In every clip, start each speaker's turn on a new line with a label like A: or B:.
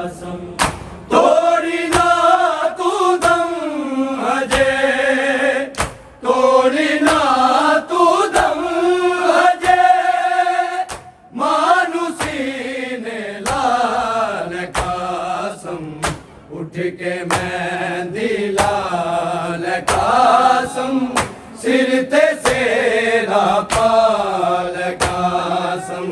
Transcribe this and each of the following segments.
A: तोड़ी ना तू दम अजय, तोड़ी ना तू दम अजय, मानुसी ने लाल कासम उठ के मेहंदी लाल कासम सिर ते सेरा पाल कासम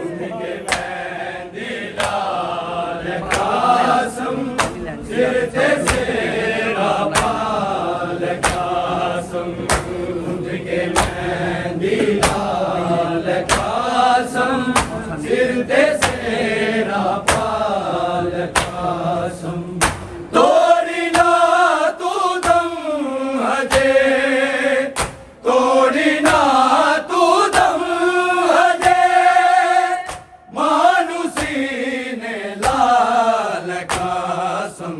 A: उठ के मेहंदी लाल कासम सिर ते सेरा पाल कासम उठ के मेहंदी लाल कासम सिर ते सेरा पाल कासम तोड़ी ना तू दम अजय, तोड़ी ना तू दम अजय, मानुसी ने लाल कासम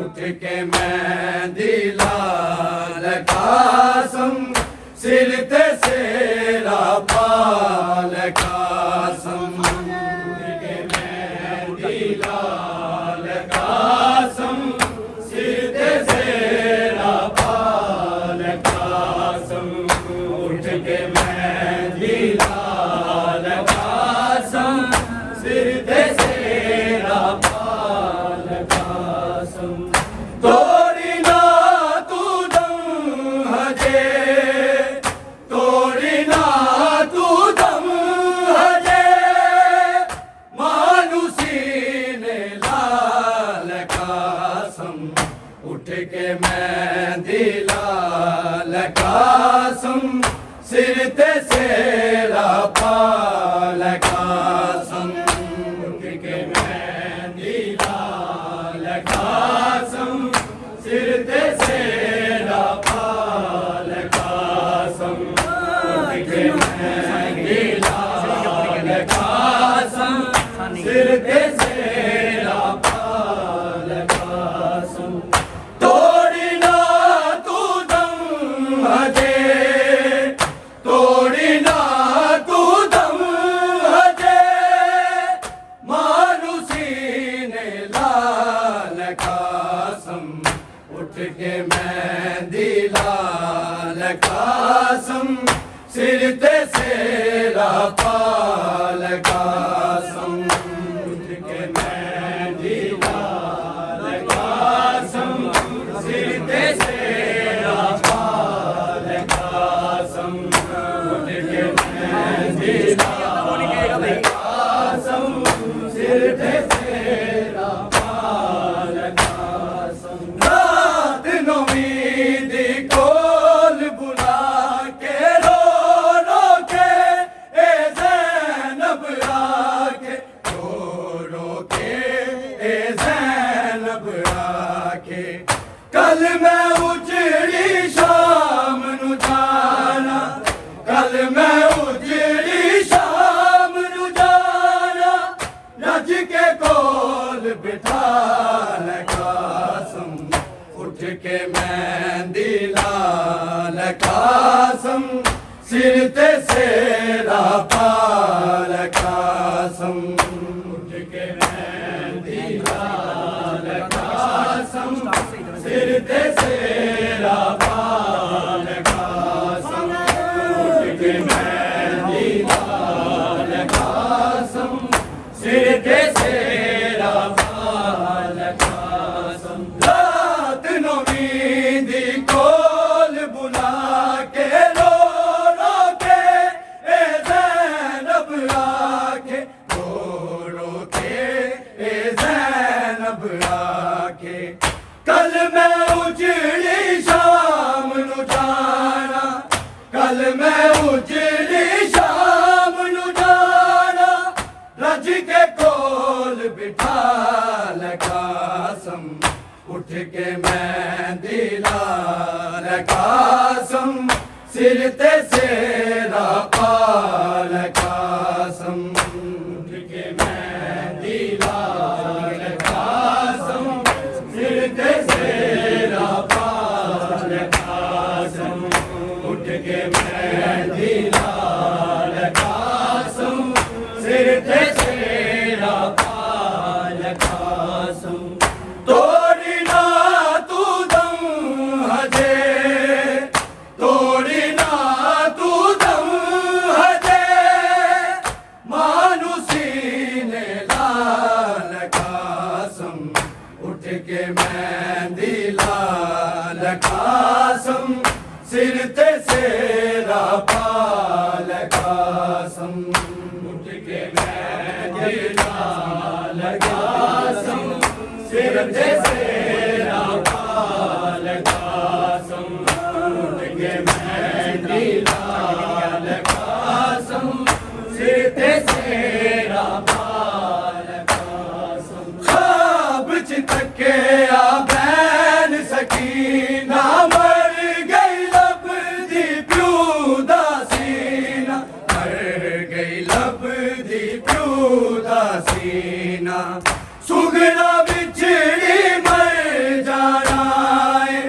A: उठ के मेहंदी लाल कासम सिर ते सेरा पाल कासम उठ के मेहंदी लाल कासम सिर ते सेरा पाल कासम उठ के मेहंदी लाल कासम सिर ते सेरा पाल कासम तोड़ी ना तू दम अजय, तोड़ी ना तू दम अजय, मानुसी ने लाल कासम उठ के मेहंदी लाल कासम सिर ते सेरा पाल कासम उठ के मेहंदी लाल कासम सिर ते सेरा पाल कासम उठ के मेहंदी लाल कासम सिर ते सेरा पाल कासम तोड़ी ना तू दम अजय, तोड़ी ना तू दम अजय, मानुसी ने लाल कासम उठ के मेहंदी लाल कासम सिर ते सेरा पाल कासम उठ के मेहंदी लाल कासम सिर ते सेरा पाल कासम उठ के मेहंदी लाल कासम सिर ते सेरा पाल कासम रात नौमीद कोल बुला के रो रो के ए ज़ैनब आके रो रो के ए ज़ैनब आके कल मैं उजड़ी शाम नु जाना, कल मैं उजड़ी शाम नु जाना, रज के कोल बिठाल कासम उठ के मेहंदी लाल कासम सिर ते सेरा पाल कासम उठ के मेहंदी लाल कासम सिर ते सेरा पाल कासम उठ के मेहंदी लाल कासम सिर ते सेरा पाल कासम रात नौमीद कोल बुला के रो रो के ए ज़ैनब आके रो रो के ए ज़ैनब आके कल मैं उजड़ी शाम नु जाना, कल मैं उजड़ी शाम नु जाना, रज के कोल बिठाल कासम उठ के मेहंदी लाल कासम सिर ते सेरा पाल कासम उठ के मेहंदी लाल कासम सिर ते सेरा पाल कासम उठ के मेहंदी लाल कासम सिर ते सेरा पाल कासम। के मेहंदी लाल कासम सिर ते सेरा पाल कासम उठ के मेहंदी लाल कासम सिर ते सेरा पाल कासम उठ के मेहंदी लाल कासम सिर ते सेरा पाल कासम ख्वाब च तके आ बैन सकीना मर गई लब दी प्यू दा सीना मर गई लब दी प्यू दा सीना सुगड़ा बिछड़ी मर जाना है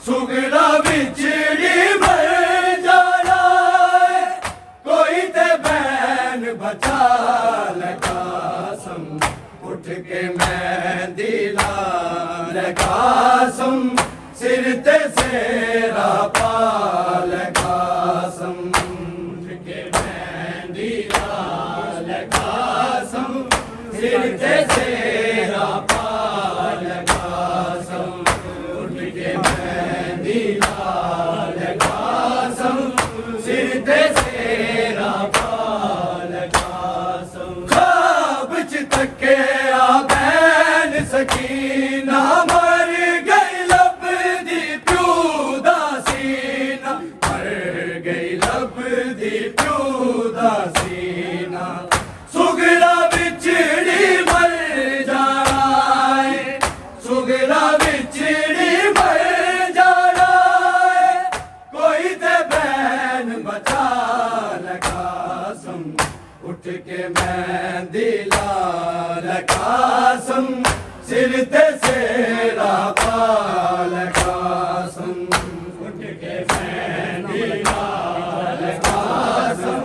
A: सुगड़ा बिछड़ी मर जाना है कोई ते बैन बचा कासम उठ के मेहंदी लाल कासम सिर ते सेरा पाल कासम उठ के मेहंदी लाल कासम सिर ते सेरा पाल कासम उठ के मेहंदी लाल कासम सिर ते सेरा पाल कासम ख्वाब च तके आ बैन सकीना मर गई लब दी प्यू दा सीना मर गई लब दी प्यू दा सीना सुगड़ा बिछड़ी मर जाना है सुगड़ा बिछड़ी मर जाना है कोई ते बैन बचा कासम उठ के मेहंदी लाल कासम सिर ते सेरा पाल कासम उठ के मेहंदी लाल कासम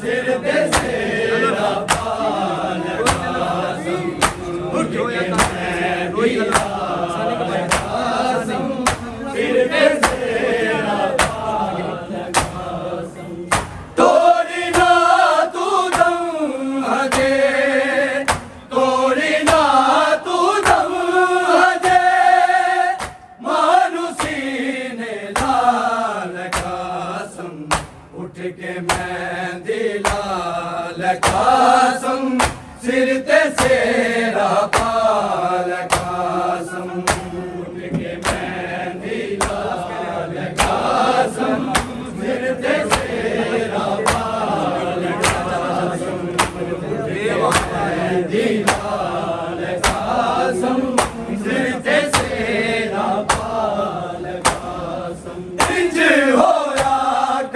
A: सिर ते सेरा पाल कासम उठ के मेहंदी लाल कासम सिर ते सेरा पाल कासम तोड़ी ना तू दम हजे तोड़ी ना तू दम हजे मानुसी ने लाल कासम उठ के मेहंदी लाल कासम सिर ते सेरा पाल कासम उठ के मेहंदी लाल कासम सिर ते सेरा पाल कासम उठ के मेहंदी लाल कासम सिर ते सेरा पाल कासम इंज होया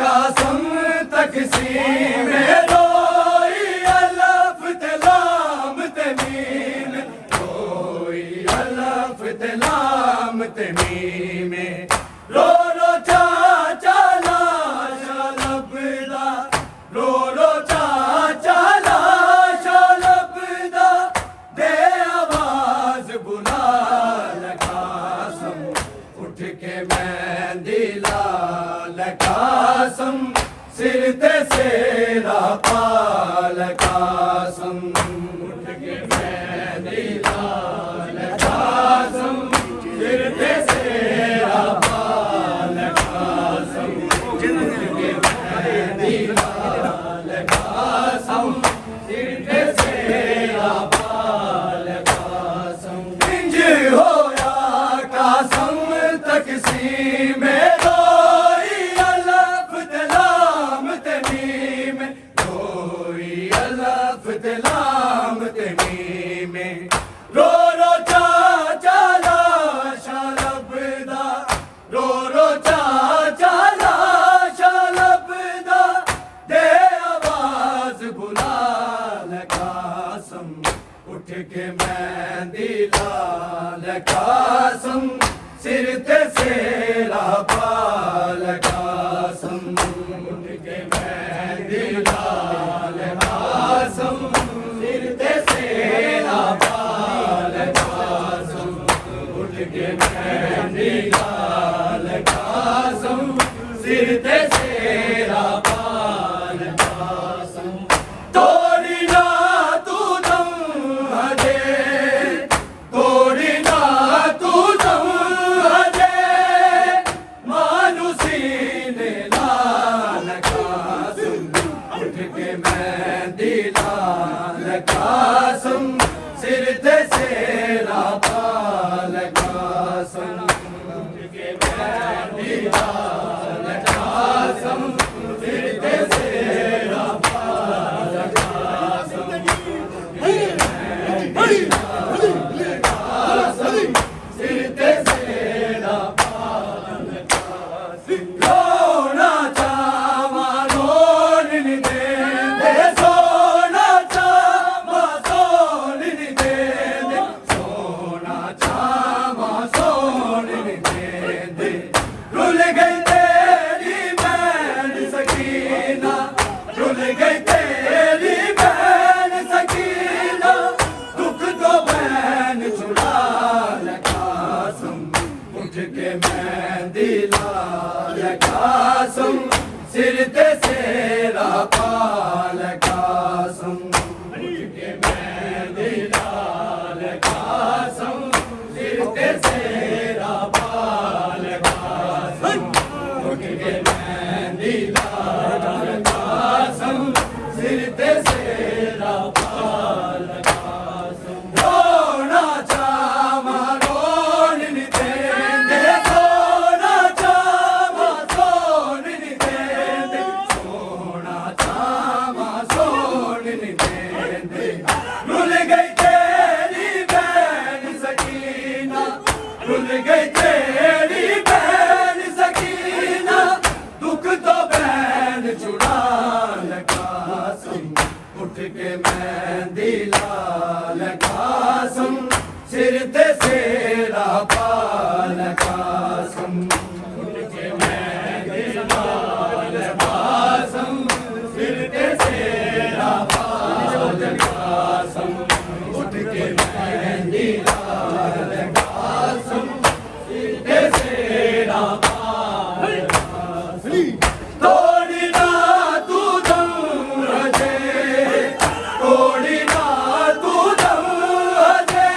A: कासम तकसीम रोई अलफ ते लाम ते मीम रोई अलफ ते लाम ते मीम रो रो चा चला शलबदा रो रो चा चला शलबदा दे आवाज बुला कासम उठ के मेहंदी लाल कासम सिर ते सेरा पाल कासम उठ के मेहंदी लाल कासम सिर ते सेरा पाल कासम उठ के मेहंदी लाल कासम सिर ते सेरा पाल कासम इंज होया कासम तकसीम रोई अलफ ते लाम ते मीम रोई अलफ ते लाम ते मीम रो रो चा चला शलबदा रो रो चा चला शलबदा दे आवाज बुला कासम उठ के मेहंदी लाल कासम सिर ते सेरा पाल कासम उठ के मेहंदी लाल कासम सिर ते सेरा पाल कासम उठ के मेहंदी लाल कासम सिर ते सेरा पाल कासम तोड़ी ना तू दम हजे तोड़ी ना सेरा पाल कासम के मेहंदी लाल कासम सिर ते सेरा पाल कासम सिर ते सेरा पाल कासम रोना चावा रोन नी दे सोना चावा सोन नी दे सोना चावा सोन नी दे रुल गई तेरी बहन सकीना रुल गई तेरी बहन सकीना दुख तो बहन छुड़ा कासम उठ के मेहंदी लाल कासम सिर ते सेरा पाल कासम उठ के मेहंदी लाल कासम सिर ते सेरा पाल कासम उठ के मेहंदी लाल कासम सिर ते सेरा पाल कासम रोना चावा रोन नी दे सोना चावा सोन नी दे सोना चावा सोन नी दे रुल गई तेरी बहन सकीना रुल गई तेरी बहन सकीना दुख तो बहन छुड़ा कासम उठ के मेहंदी लाल कासम सिर ते सेरा पाल कासम उठ के मेहंदी लाल कासम सिर ते सेरा पाल कासम उठ के मेहंदी लाल कासम सिर ते सेरा पाल कासम तोड़ी ना तू दम हजे तोड़ी ना तू दम हजे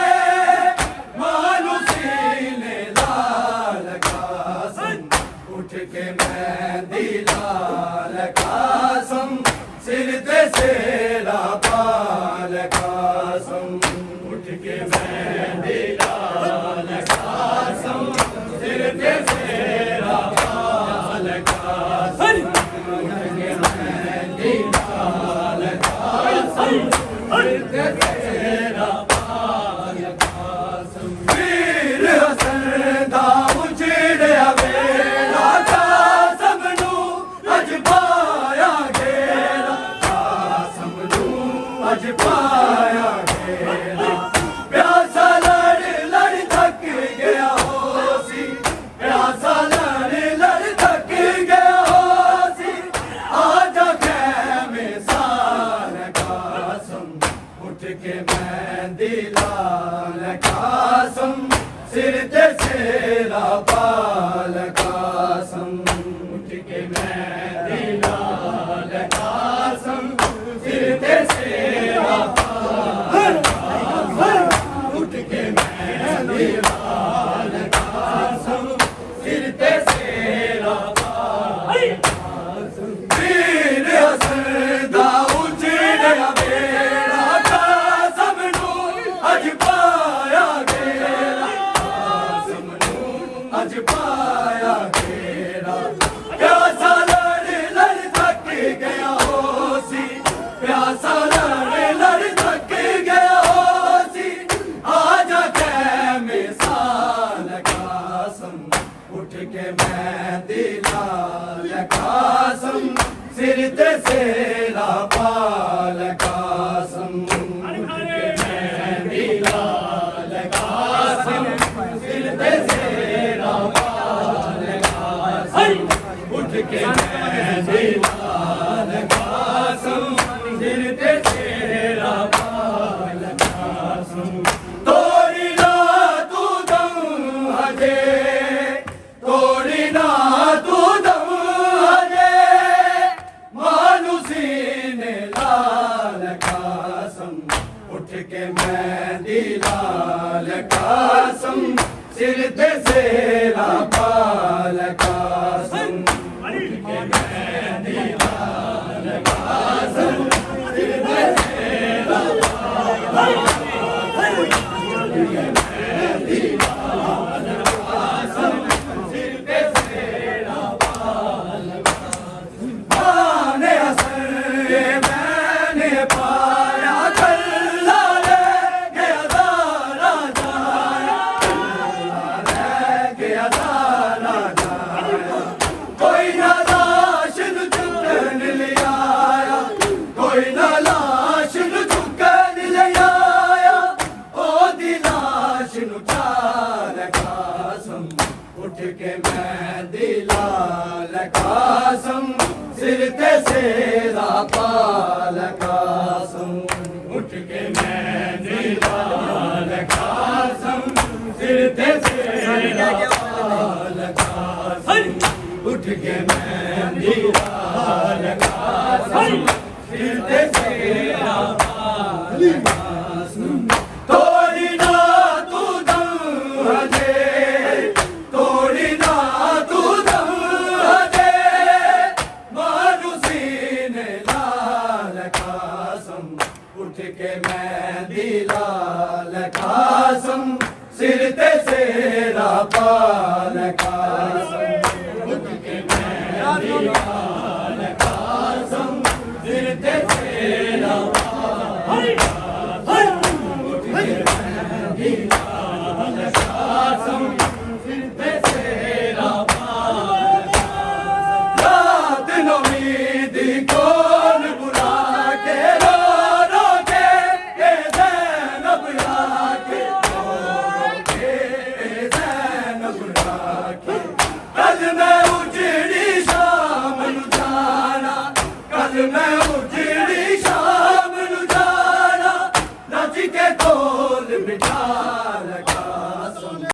A: मानुसी ने लाल कासम उठ के मेहंदी लाल कासम सिर ते सेरा पाल कासम उठ के मेहंदी लाल कासम सिर ते सेरा पाल कासम उठ के मेहंदी लाल कासम सिर ते सेरा पाल कासम वीर हसन दा उजड़िया वेला कासम नू अज पाया गेरा कासम नू अज पाया गेरा प्यासा लड़ लड़ थक गया होसी प्यासा लड़ लड़ थक गया होसी आजा खैमे साल कासम उठ के मेहंदी लाल कासम सिर ते सेरा पाल कासम उठ के मेहंदी लाल कासम सिर ते सेरा पाल कासम उठ के मेहंदी लाल कासम सिर ते सेरा पाल कासम वीर हसन दा उजड़िया वेला कासम नू अज पाया गेरा कासम नू अज पाया गेरा प्यासा लड़ लड़ थक गया होसी प्यासा लड़ लड़ थक गया होसी आजा खैमे साल कासम उठ के मेहंदी लाल कासम सिर ते सेरा पाल कासम उठ के मेहंदी लाल कासम सिर ते सेरा पाल कासम उठ के मेहंदी लाल कासम सिर ते सेरा पाल कासम तोड़ी ना तू दम हजे तोड़ी ना तू दम हजे मानुसी ने लाल कासम उठ के मेहंदी लाल कासम सिर ते सेरा पाल कासम उठ के मेहंदी लाल कासम सिर ते सेरा पाल कासम माने हसन मैंने पाया कल्ला ले गया दारा जाया गया दारा जाया कोई ना लाश नु चुकन ले आया कोई ना लाश नु चुकन ले आया ओ दी लाश नु चाल कासम उठ के मैं दिलाल कासम सिर ते सेरा पाल कासम उठ के मैं दिलाल कासम सिर ते सेरा पाल कासम उठ के मैं दिलाल कासम सिर ते सेरा पाल कासम तोड़ी ना तू दम हजे तोड़ी ना तू दम हजे मारू सीने लाल कासम उठ के मैं दिलाल कासम सिर ते सेरा पाल कासम उठ के मैं दिलाल कासम सिर ते सेरा पाल कासम उठ के मैं दिलाल कासम सिर ते सेरा पाल रात नौमीद कौन बुला के रो रो के ए ज़ैनब आके रो रो के ए ज़ैनब आके कल मैं उजड़ी शाम नु जाना कल मैं उजड़ी